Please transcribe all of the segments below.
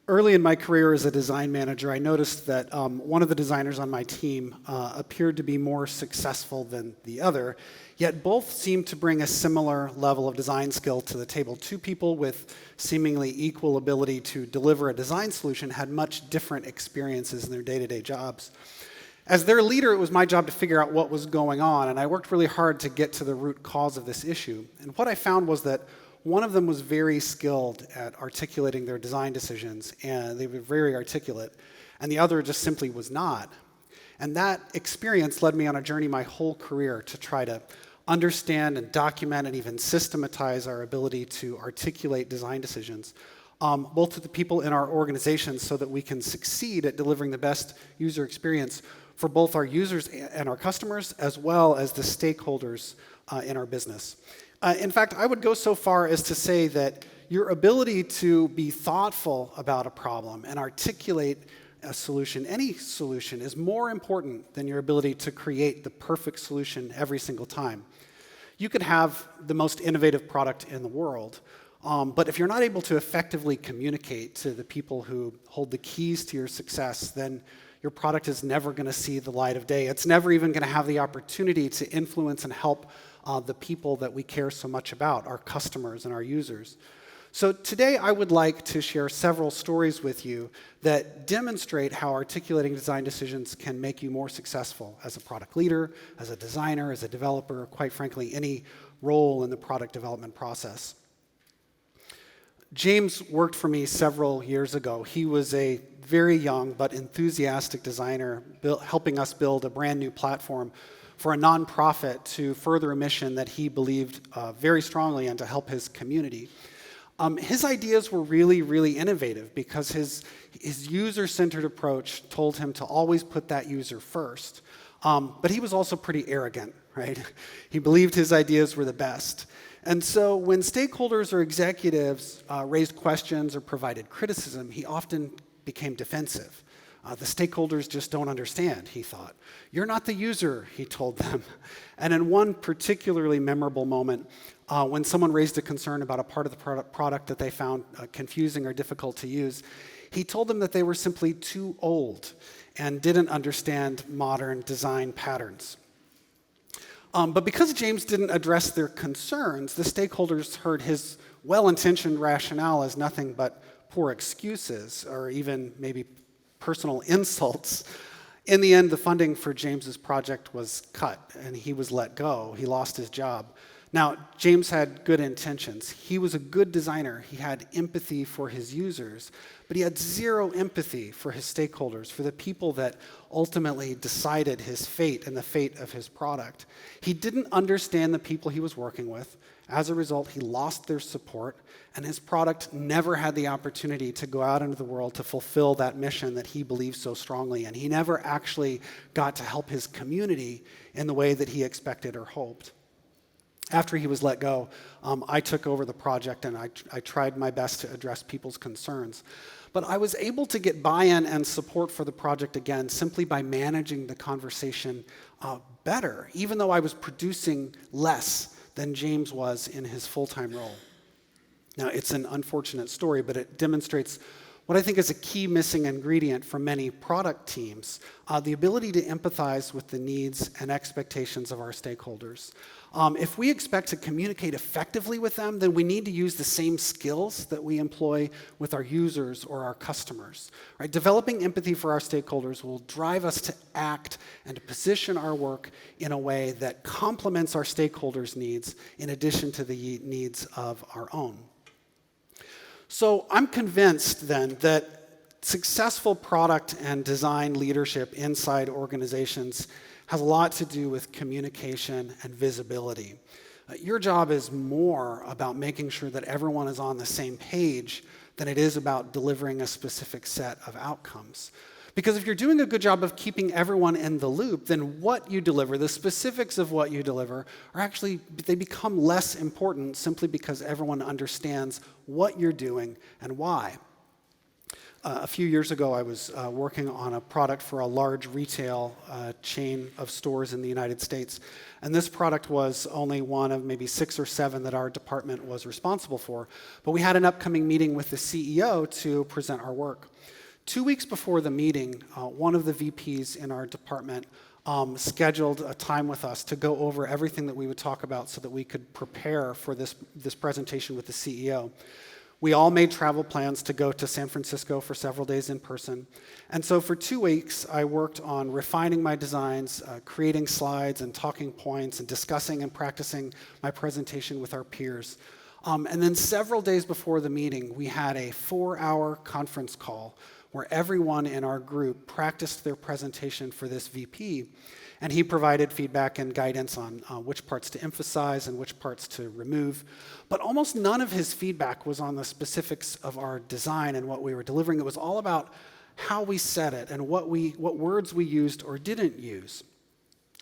Early in my career as a design manager, I noticed that one of the designers on my team appeared to be more successful than the other, yet both seemed to bring a similar level of design skill to the table. Two people with seemingly equal ability to deliver a design solution had much different experiences in their day-to-day jobs. As their leader, it was my job to figure out what was going on, and I worked really hard to get to the root cause of this issue. And what I found was that one of them was very skilled at articulating their design decisions, and they were very articulate, and the other just simply was not. And that experience led me on a journey my whole career to try to understand and document and even systematize our ability to articulate design decisions, both to the people in our organizations so that we can succeed at delivering the best user experience for both our users and our customers, as well as the stakeholders in our business. In fact, I would go so far as to say that your ability to be thoughtful about a problem and articulate a solution, any solution, is more important than your ability to create the perfect solution every single time. You could have the most innovative product in the world, but if you're not able to effectively communicate to the people who hold the keys to your success, then your product is never going to see the light of day. It's never even going to have the opportunity to influence and help the people that we care so much about, our customers and our users. So today I would like to share several stories with you that demonstrate how articulating design decisions can make you more successful as a product leader, as a designer, as a developer, or quite frankly, any role in the product development process. James worked for me several years ago. He was a very young but enthusiastic designer helping us build a brand new platform for a nonprofit to further a mission that he believed very strongly in to help his community. His ideas were really, really innovative because his user-centered approach told him to always put that user first. But he was also pretty arrogant, right? He believed his ideas were the best. And so when stakeholders or executives raised questions or provided criticism, he often became defensive. The stakeholders just don't understand, he thought. You're not the user, he told them. And in one particularly memorable moment, when someone raised a concern about a part of the product that they found confusing or difficult to use, he told them that they were simply too old and didn't understand modern design patterns. But because James didn't address their concerns, the stakeholders heard his well-intentioned rationale as nothing but poor excuses or even maybe personal insults. In the end, the funding for James's project was cut, and he was let go. He lost his job. Now, James had good intentions. He was a good designer. He had empathy for his users, but he had zero empathy for his stakeholders, for the people that ultimately decided his fate and the fate of his product. He didn't understand the people he was working with. As a result, he lost their support, and his product never had the opportunity to go out into the world to fulfill that mission that he believed so strongly in. He never actually got to help his community in the way that he expected or hoped. After he was let go, I took over the project, and I tried my best to address people's concerns. But I was able to get buy-in and support for the project again simply by managing the conversation better, even though I was producing less than James was in his full-time role. Now, it's an unfortunate story, but it demonstrates what I think is a key missing ingredient for many product teams, the ability to empathize with the needs and expectations of our stakeholders. If we expect to communicate effectively with them, then we need to use the same skills that we employ with our users or our customers. Right? Developing empathy for our stakeholders will drive us to act and to position our work in a way that complements our stakeholders' needs in addition to the needs of our own. So I'm convinced then that successful product and design leadership inside organizations has a lot to do with communication and visibility. Your job is more about making sure that everyone is on the same page than it is about delivering a specific set of outcomes. Because if you're doing a good job of keeping everyone in the loop, then what you deliver, the specifics of what you deliver, are actually, they become less important simply because everyone understands what you're doing and why. A few years ago, I was working on a product for a large retail chain of stores in the United States. And this product was only one of maybe 6 or 7 that our department was responsible for. But we had an upcoming meeting with the CEO to present our work. 2 weeks before the meeting, one of the VPs in our department scheduled a time with us to go over everything that we would talk about so that we could prepare for this presentation with the CEO. We all made travel plans to go to San Francisco for several days in person. And so for 2 weeks, I worked on refining my designs, creating slides and talking points, and discussing and practicing my presentation with our peers. And then several days before the meeting, we had a 4-hour conference call where everyone in our group practiced their presentation for this VP. And he provided feedback and guidance on which parts to emphasize and which parts to remove. But almost none of his feedback was on the specifics of our design and what we were delivering. It was all about how we said it and what words we used or didn't use.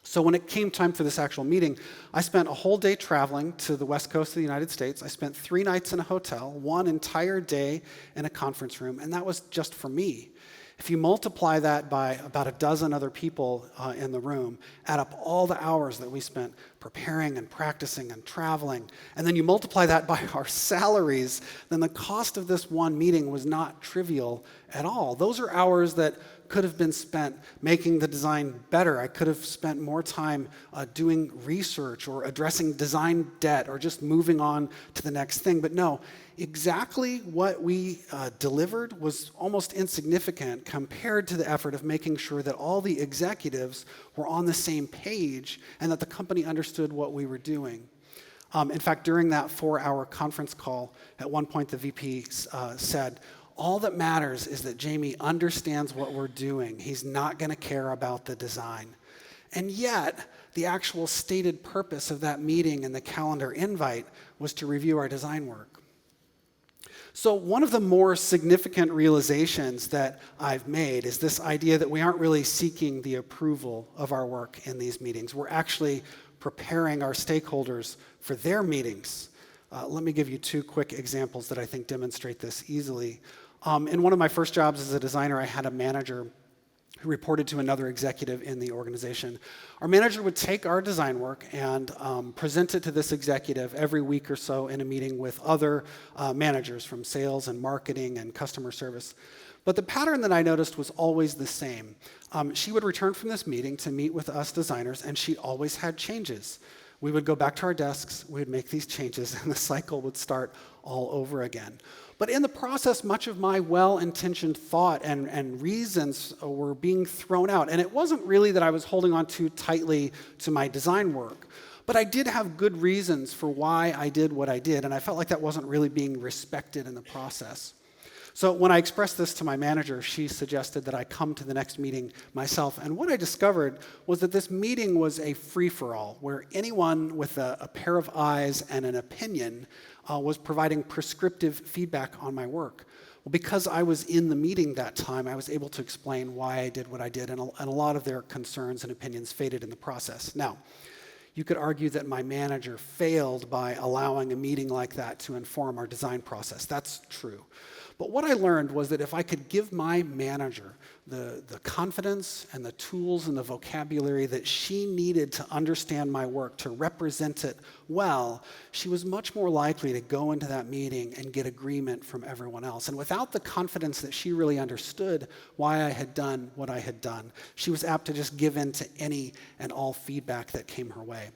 So when it came time for this actual meeting, I spent a whole day traveling to the West Coast of the United States. I spent 3 nights in a hotel, 1 entire day in a conference room, and that was just for me. If you multiply that by about a dozen other people in the room, add up all the hours that we spent preparing and practicing and traveling, and then you multiply that by our salaries, then the cost of this one meeting was not trivial at all. Those are hours that could have been spent making the design better. I could have spent more time doing research or addressing design debt or just moving on to the next thing. But no, exactly what we delivered was almost insignificant compared to the effort of making sure that all the executives were on the same page and that the company understood what we were doing. In fact, during that 4-hour conference call, at one point the VP said, "All that matters is that Jamie understands what we're doing. He's not going to care about the design." And yet, the actual stated purpose of that meeting and the calendar invite was to review our design work. So one of the more significant realizations that I've made is this idea that we aren't really seeking the approval of our work in these meetings. We're actually preparing our stakeholders for their meetings. Let me give you 2 quick examples that I think demonstrate this easily. In one of my first jobs as a designer, I had a manager who reported to another executive in the organization. Our manager would take our design work and present it to this executive every week or so in a meeting with other managers from sales and marketing and customer service. But the pattern that I noticed was always the same. She would return from this meeting to meet with us designers, and she always had changes. We would go back to our desks, we would make these changes, and the cycle would start all over again. But in the process, much of my well-intentioned thought and reasons were being thrown out. And it wasn't really that I was holding on too tightly to my design work, but I did have good reasons for why I did what I did, and I felt like that wasn't really being respected in the process. So when I expressed this to my manager, she suggested that I come to the next meeting myself. And what I discovered was that this meeting was a free-for-all, where anyone with a pair of eyes and an opinion was providing prescriptive feedback on my work. Well, because I was in the meeting that time, I was able to explain why I did what I did, and a lot of their concerns and opinions faded in the process. Now, you could argue that my manager failed by allowing a meeting like that to inform our design process. That's true. But what I learned was that if I could give my manager the confidence and the tools and the vocabulary that she needed to understand my work, to represent it well, she was much more likely to go into that meeting and get agreement from everyone else. And without the confidence that she really understood why I had done what I had done, she was apt to just give in to any and all feedback that came her way.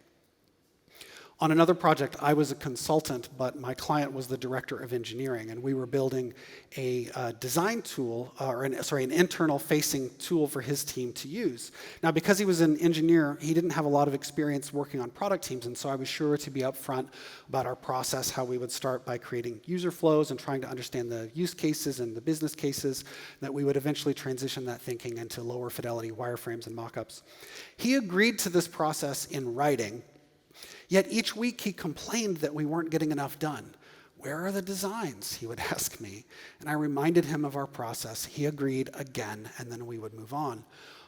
On another project, I was a consultant, but my client was the director of engineering, and we were building a design tool, an internal-facing tool for his team to use. Now, because he was an engineer, he didn't have a lot of experience working on product teams, and so I was sure to be upfront about our process, how we would start by creating user flows and trying to understand the use cases and the business cases, that we would eventually transition that thinking into lower fidelity wireframes and mockups. He agreed to this process in writing. Yet each week he complained that we weren't getting enough done. "Where are the designs?" he would ask me. And I reminded him of our process. He agreed again, and then we would move on.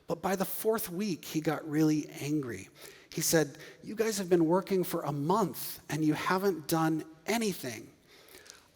But by the 4th week, he got really angry. He said, "You guys have been working for a month, and you haven't done anything."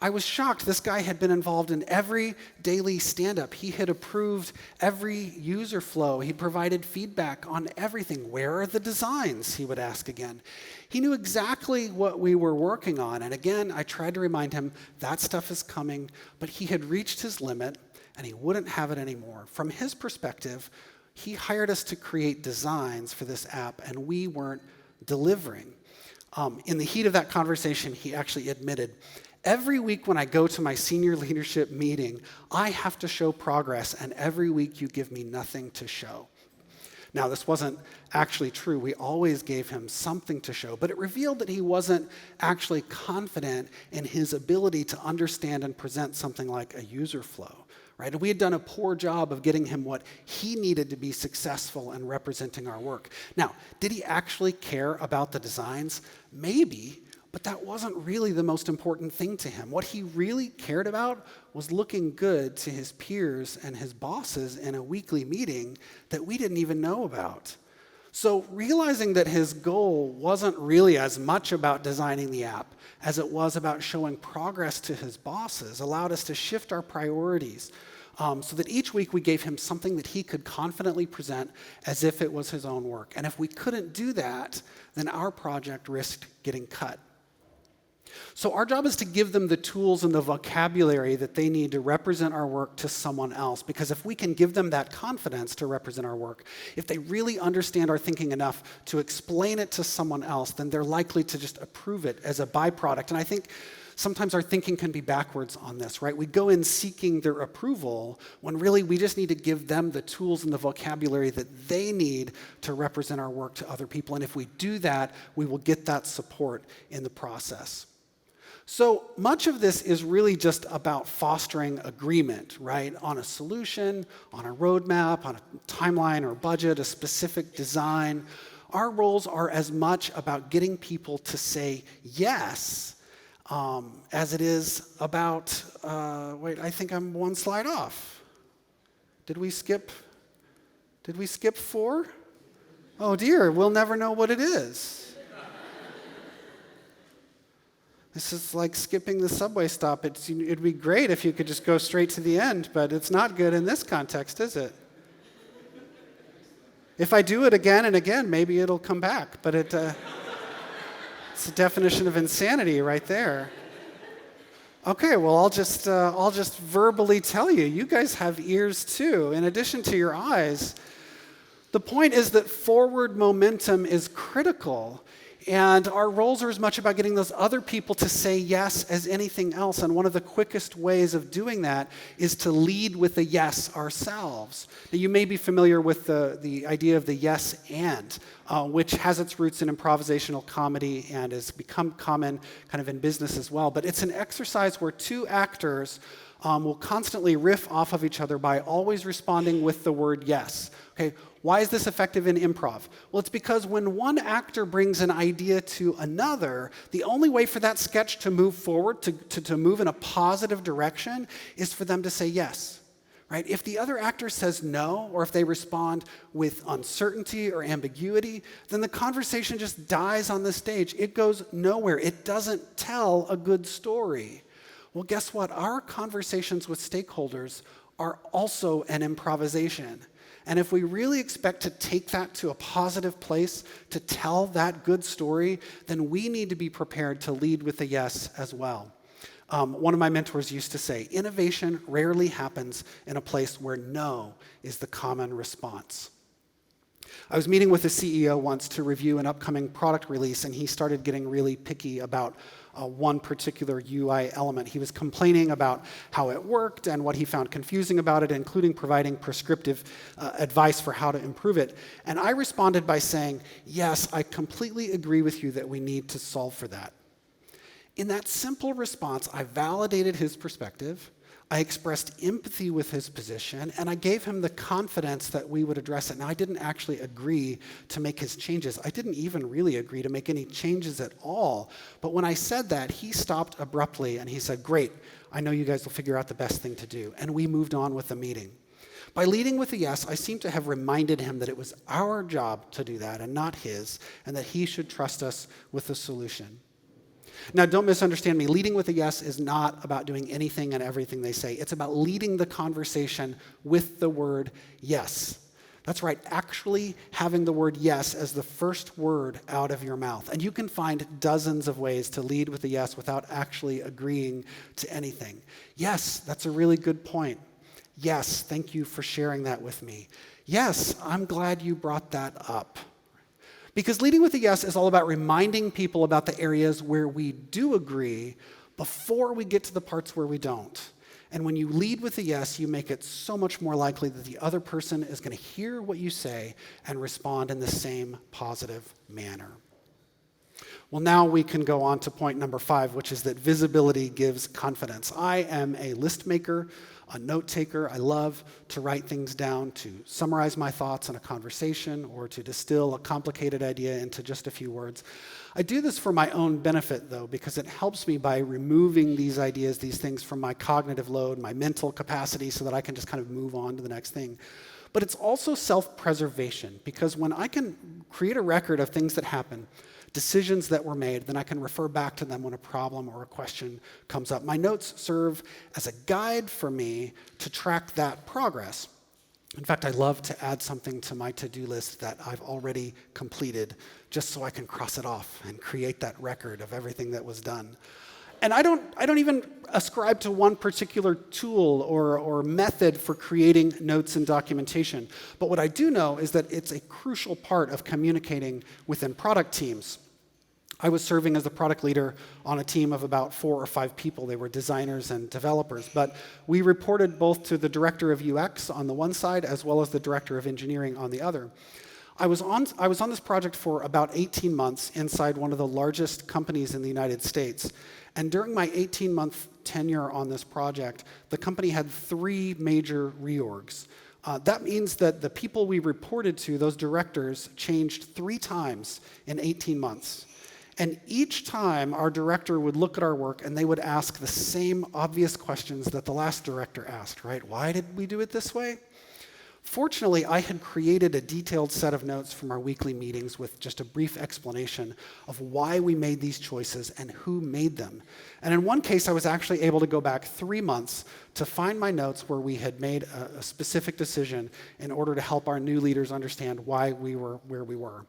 I was shocked. This guy had been involved in every daily stand-up. He had approved every user flow. He provided feedback on everything. Where are the designs? He would ask again. He knew exactly what we were working on. And again, I tried to remind him that stuff is coming, but he had reached his limit and he wouldn't have it anymore. From his perspective, he hired us to create designs for this app and we weren't delivering. In the heat of that conversation, he actually admitted, every week when I go to my senior leadership meeting, I have to show progress, and every week you give me nothing to show. Now, this wasn't actually true. We always gave him something to show, but it revealed that he wasn't actually confident in his ability to understand and present something like a user flow. Right? We had done a poor job of getting him what he needed to be successful in representing our work. Now, did he actually care about the designs? Maybe, but that wasn't really the most important thing to him. What he really cared about was looking good to his peers and his bosses in a weekly meeting that we didn't even know about. So realizing that his goal wasn't really as much about designing the app as it was about showing progress to his bosses allowed us to shift our priorities so that each week we gave him something that he could confidently present as if it was his own work. And if we couldn't do that, then our project risked getting cut. So our job is to give them the tools and the vocabulary that they need to represent our work to someone else. Because if we can give them that confidence to represent our work, if they really understand our thinking enough to explain it to someone else, then they're likely to just approve it as a byproduct. And I think sometimes our thinking can be backwards on this, right? We go in seeking their approval when really we just need to give them the tools and the vocabulary that they need to represent our work to other people. And if we do that, we will get that support in the process. So much of this is really just about fostering agreement, right? On a solution, on a roadmap, on a timeline or budget, a specific design. Our roles are as much about getting people to say yes as it is about, I think I'm one slide off. Did we skip 4? Oh dear, we'll never know what it is. This is like skipping the subway stop. It'd be great if you could just go straight to the end, but it's not good in this context, is it? If I do it again and again, maybe it'll come back, but it's the definition of insanity right there. Okay, well, I'll just verbally tell you, you guys have ears too, in addition to your eyes. The point is that forward momentum is critical. And our roles are as much about getting those other people to say yes as anything else. And one of the quickest ways of doing that is to lead with a yes ourselves. Now, you may be familiar with the idea of the yes and, which has its roots in improvisational comedy and has become common kind of in business as well. But it's an exercise where two actors will constantly riff off of each other by always responding with the word yes. Okay, why is this effective in improv? Well, it's because when one actor brings an idea to another, the only way for that sketch to move forward, to move in a positive direction, is for them to say yes. Right? If the other actor says no, or if they respond with uncertainty or ambiguity, then the conversation just dies on the stage. It goes nowhere. It doesn't tell a good story. Well, guess what? Our conversations with stakeholders are also an improvisation. And if we really expect to take that to a positive place, to tell that good story, then we need to be prepared to lead with a yes as well. One of my mentors used to say, innovation rarely happens in a place where no is the common response. I was meeting with a CEO once to review an upcoming product release, and he started getting really picky about one particular UI element. He was complaining about how it worked and what he found confusing about it, including providing prescriptive advice for how to improve it. And I responded by saying, yes, I completely agree with you that we need to solve for that. In that simple response, I validated his perspective, I expressed empathy with his position, and I gave him the confidence that we would address it. Now, I didn't actually agree to make his changes. I didn't even really agree to make any changes at all. But when I said that, he stopped abruptly and he said, great, I know you guys will figure out the best thing to do. And we moved on with the meeting. By leading with a yes, I seem to have reminded him that it was our job to do that and not his, and that he should trust us with the solution. Now, don't misunderstand me. Leading with a yes is not about doing anything and everything they say. It's about leading the conversation with the word yes. That's right, actually having the word yes as the first word out of your mouth. And you can find dozens of ways to lead with a yes without actually agreeing to anything. Yes, that's a really good point. Yes, thank you for sharing that with me. Yes, I'm glad you brought that up. Because leading with a yes is all about reminding people about the areas where we do agree before we get to the parts where we don't. And when you lead with a yes, you make it so much more likely that the other person is going to hear what you say and respond in the same positive manner. Well, now we can go on to point number 5, which is that visibility gives confidence. I am a list maker, a note taker. I love to write things down, to summarize my thoughts in a conversation, or to distill a complicated idea into just a few words. I do this for my own benefit, though, because it helps me by removing these ideas, these things from my cognitive load, my mental capacity, so that I can just kind of move on to the next thing. But it's also self-preservation, because when I can create a record of things that happen, decisions that were made, then I can refer back to them when a problem or a question comes up. My notes serve as a guide for me to track that progress. In fact, I love to add something to my to-do list that I've already completed, just so I can cross it off and create that record of everything that was done. And I don't even ascribe to one particular tool or method for creating notes and documentation. But what I do know is that it's a crucial part of communicating within product teams. I was serving as the product leader on a team of about 4 or 5 people. They were designers and developers. But we reported both to the director of UX on the one side as well as the director of engineering on the other. I was on this project for about 18 months inside one of the largest companies in the United States. And during my 18-month tenure on this project, the company had 3 major reorgs. That means that the people we reported to, those directors, changed 3 times in 18 months. And each time, our director would look at our work and they would ask the same obvious questions that the last director asked, right? Why did we do it this way? Fortunately, I had created a detailed set of notes from our weekly meetings with just a brief explanation of why we made these choices and who made them. And in one case, I was actually able to go back 3 months to find my notes where we had made a specific decision in order to help our new leaders understand why we were where we were.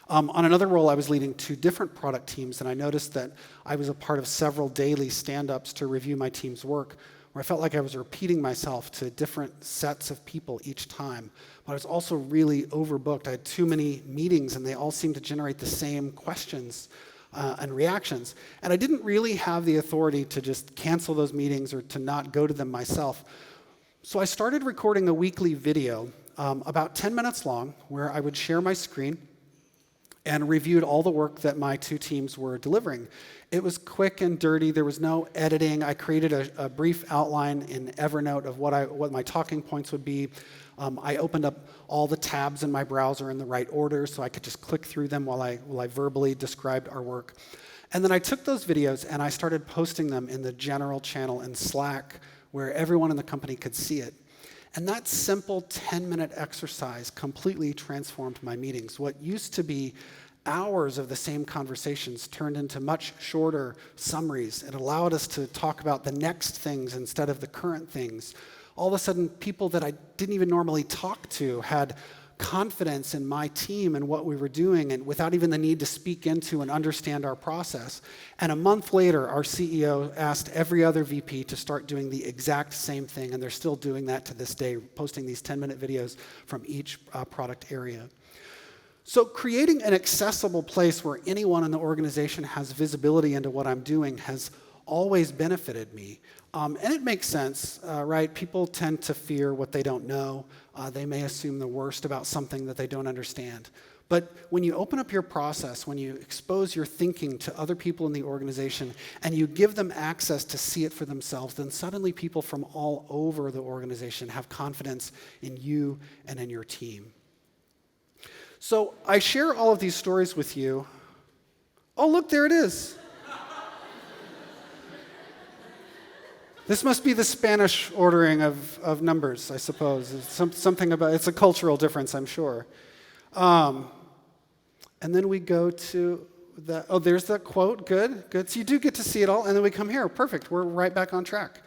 On another role, I was leading 2 different product teams, and I noticed that I was a part of several daily stand-ups to review my team's work, where I felt like I was repeating myself to different sets of people each time. But I was also really overbooked. I had too many meetings, and they all seemed to generate the same questions and reactions. And I didn't really have the authority to just cancel those meetings or to not go to them myself. So I started recording a weekly video, about 10 minutes long, where I would share my screen and reviewed all the work that my 2 teams were delivering. It was quick and dirty. There was no editing. I created a brief outline in Evernote of what my talking points would be. I opened up all the tabs in my browser in the right order so I could just click through them while I verbally described our work. And then I took those videos and I started posting them in the general channel in Slack where everyone in the company could see it. And that simple 10-minute exercise completely transformed my meetings. What used to be hours of the same conversations turned into much shorter summaries. It allowed us to talk about the next things instead of the current things. All of a sudden, people that I didn't even normally talk to had confidence in my team and what we were doing, and without even the need to speak into and understand our process. And a month later, our CEO asked every other VP to start doing the exact same thing, and they're still doing that to this day, posting these 10-minute videos from each product area. So creating an accessible place where anyone in the organization has visibility into what I'm doing has always benefited me. And it makes sense, right? People tend to fear what they don't know. They may assume the worst about something that they don't understand. But when you open up your process, when you expose your thinking to other people in the organization, and you give them access to see it for themselves, then suddenly people from all over the organization have confidence in you and in your team. So I share all of these stories with you. Oh, look, there it is. This must be the Spanish ordering of numbers, I suppose. It's something about, it's a cultural difference, I'm sure. And then we go to, There's the quote. Good, good. So you do get to see it all, and then we come here. Perfect. We're right back on track.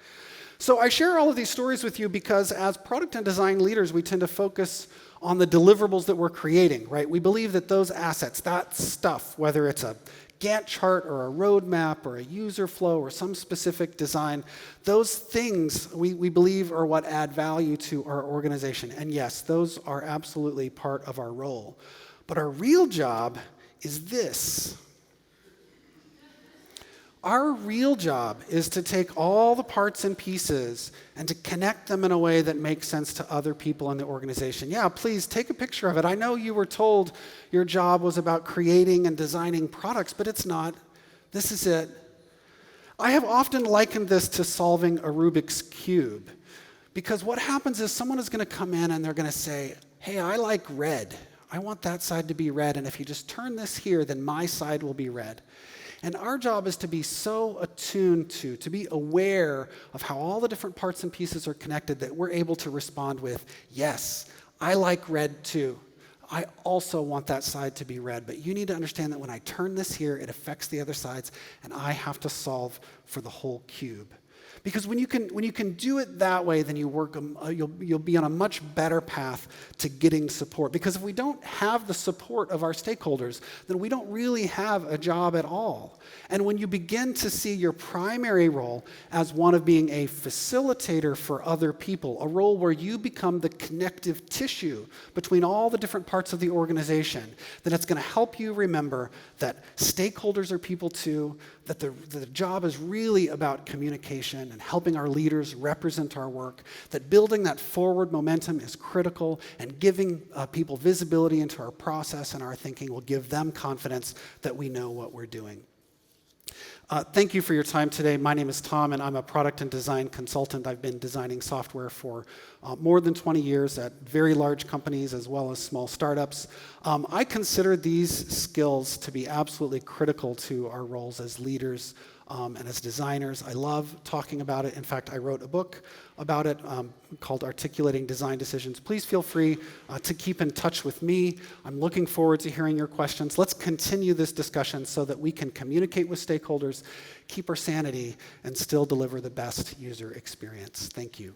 So I share all of these stories with you because as product and design leaders, we tend to focus on the deliverables that we're creating, right? We believe that those assets, that stuff, whether it's a Gantt chart or a roadmap or a user flow or some specific design, those things we believe are what add value to our organization. And yes, those are absolutely part of our role. But our real job is this. Our real job is to take all the parts and pieces and to connect them in a way that makes sense to other people in the organization. Yeah, please take a picture of it. I know you were told your job was about creating and designing products, but it's not. This is it. I have often likened this to solving a Rubik's Cube, because what happens is someone is going to come in and they're going to say, hey, I like red. I want that side to be red, and if you just turn this here, then my side will be red. And our job is to be so attuned to be aware of how all the different parts and pieces are connected that we're able to respond with, yes, I like red too. I also want that side to be red, but you need to understand that when I turn this here, it affects the other sides, and I have to solve for the whole cube. Because when you can do it that way, then you'll be on a much better path to getting support. Because if we don't have the support of our stakeholders, then we don't really have a job at all. And when you begin to see your primary role as one of being a facilitator for other people, a role where you become the connective tissue between all the different parts of the organization, then it's going to help you remember that stakeholders are people too, that the job is really about communication and helping our leaders represent our work, that building that forward momentum is critical, and giving people visibility into our process and our thinking will give them confidence that we know what we're doing. Thank you for your time today. My name is Tom, and I'm a product and design consultant. I've been designing software for more than 20 years at very large companies as well as small startups. I consider these skills to be absolutely critical to our roles as leaders and as designers. I love talking about it. In fact, I wrote a book about it called Articulating Design Decisions. Please feel free to keep in touch with me. I'm looking forward to hearing your questions. Let's continue this discussion so that we can communicate with stakeholders, keep our sanity, and still deliver the best user experience. Thank you.